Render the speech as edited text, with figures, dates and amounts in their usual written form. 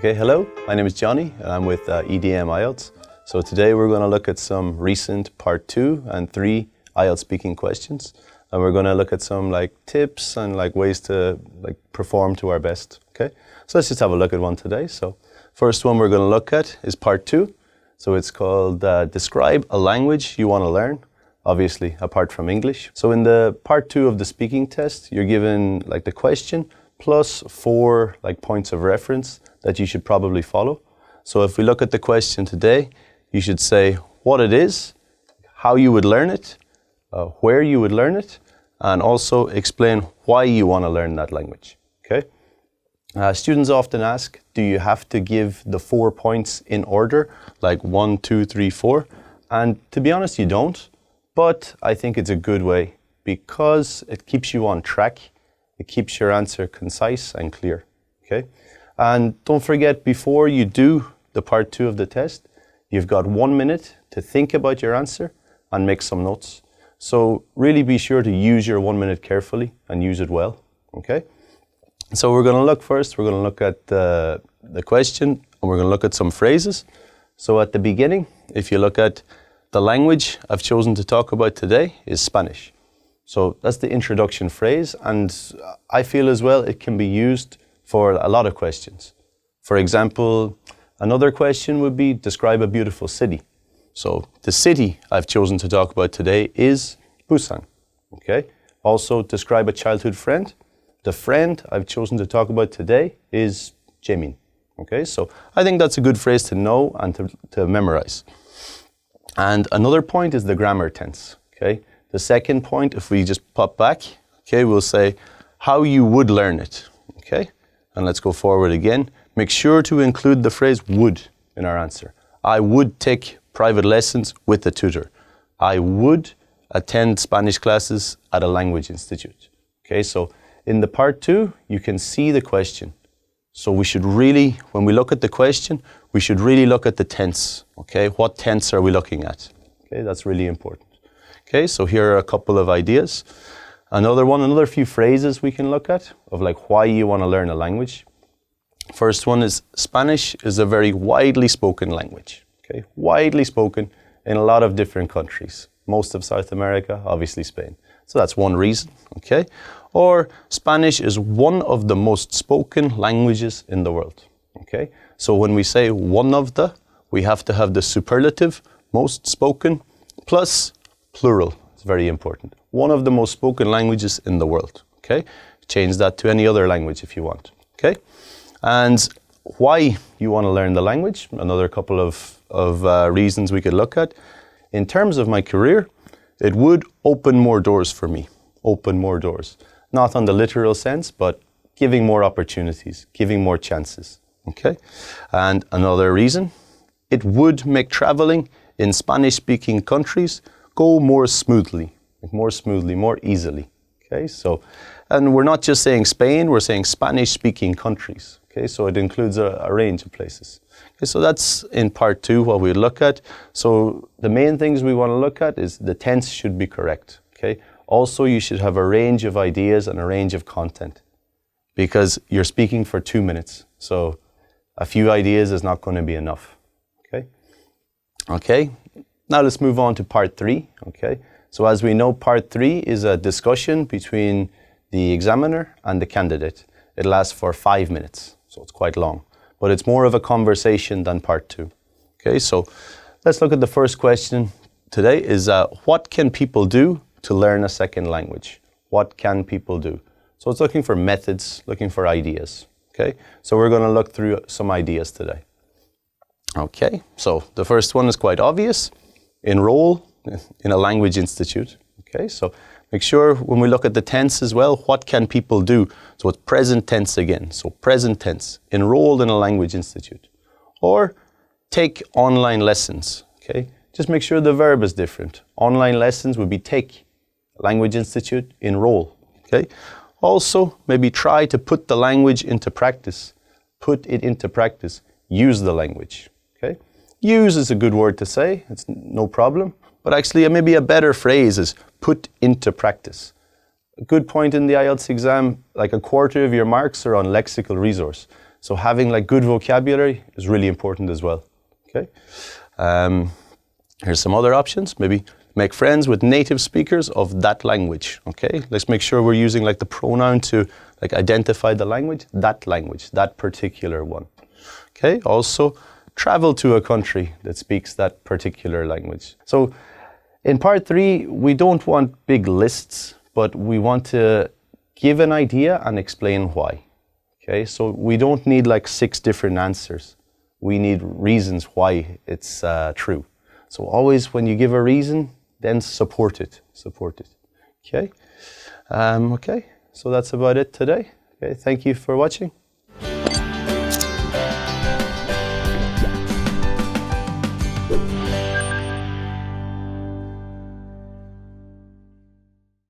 Okay, hello, my name is Johnny and I'm with EDMAIELTS. So today we're going to look at some recent part 2 and 3 IELTS speaking questions. And we're going to look at some tips and ways to perform to our best. Okay, so let's just have a look at one today. So first one we're going to look at is part 2. So it's called Describe a Language You Want to Learn, obviously apart from English. So in the part 2 of the speaking test, you're given the question plus 4 points of reference that you should probably follow. So if we look at the question today, you should say what it is, how you would learn it, where you would learn it, and also explain why you want to learn that language. Okay? Students often ask, do you have to give the 4 points in order, like 1, 2, 3, 4? And to be honest, you don't. But I think it's a good way because it keeps you on track. It keeps your answer concise and clear. Okay? And don't forget, before you do the part 2 of the test, you've got 1 minute to think about your answer and make some notes. So really be sure to use your 1 minute carefully and use it well. Okay? So we're going to look first, we're going to look at the question and we're going to look at some phrases. So at the beginning, if you look at the language I've chosen to talk about today is Spanish. So that's the introduction phrase, and I feel as well it can be used for a lot of questions. For example, another question would be describe a beautiful city. So the city I've chosen to talk about today is Busan. Okay? Also describe a childhood friend. The friend I've chosen to talk about today is Jaemin. Okay? So I think that's a good phrase to know and to memorize. And another point is the grammar tense. Okay? The second point, if we just pop back, okay, we'll say how you would learn it. Okay? And let's go forward again. Make sure to include the phrase would in our answer. I would take private lessons with a tutor. I would attend Spanish classes at a language institute. Okay, so in the part 2, you can see the question. So we should really, when we look at the question, we should really look at the tense. Okay, what tense are we looking at? Okay, that's really important. Okay, so here are a couple of ideas. Another few phrases we can look at of why you want to learn a language. First one is Spanish is a very widely spoken language. Okay, widely spoken in a lot of different countries. Most of South America, obviously Spain. So that's one reason, okay? Or Spanish is one of the most spoken languages in the world, okay? So when we say one of the, we have to have the superlative, most spoken, plus plural. It's very important. One of the most spoken languages in the world, okay? Change that to any other language if you want, okay? And why you want to learn the language, another couple of reasons we could look at. In terms of my career, it would open more doors for me, open more doors. Not on the literal sense, but giving more opportunities, giving more chances, okay? And another reason, it would make traveling in Spanish-speaking countries go more smoothly, more easily, okay? So, and we're not just saying Spain, we're saying Spanish-speaking countries. Okay, so it includes a range of places. Okay, so that's in part 2 what we look at. So the main things we want to look at is the tense should be correct. Okay. Also, you should have a range of ideas and a range of content because you're speaking for 2 minutes. So a few ideas is not going to be enough. Okay. Okay. Now let's move on to part 3. Okay. So as we know, part 3 is a discussion between the examiner and the candidate. It lasts for 5 minutes. So it's quite long, but it's more of a conversation than part 2. Okay, so let's look at the first question today is what can people do to learn a second language? What can people do? So it's looking for methods, looking for ideas. Okay, so we're going to look through some ideas today. Okay, so the first one is quite obvious. Enroll in a language institute. Okay, so make sure when we look at the tense as well, what can people do? So it's present tense again. So present tense, enrolled in a language institute. Or take online lessons, okay? Just make sure the verb is different. Online lessons would be take, language institute, enroll, okay? Also, maybe try to put the language into practice. Put it into practice. Use the language, okay? Use is a good word to say, it's no problem. But actually, maybe a better phrase is put into practice. A good point in the IELTS exam, a quarter of your marks are on lexical resource. So having like good vocabulary is really important as well. Okay. Here's some other options. Maybe make friends with native speakers of that language. Okay. Let's make sure we're using like the pronoun to like identify the language, that particular one. Okay. Also, travel to a country that speaks that particular language. So in part 3, we don't want big lists, but we want to give an idea and explain why. Okay, so we don't need like 6 different answers. We need reasons why it's true. So always when you give a reason, then support it. Okay, okay, so that's about it today. Okay, thank you for watching.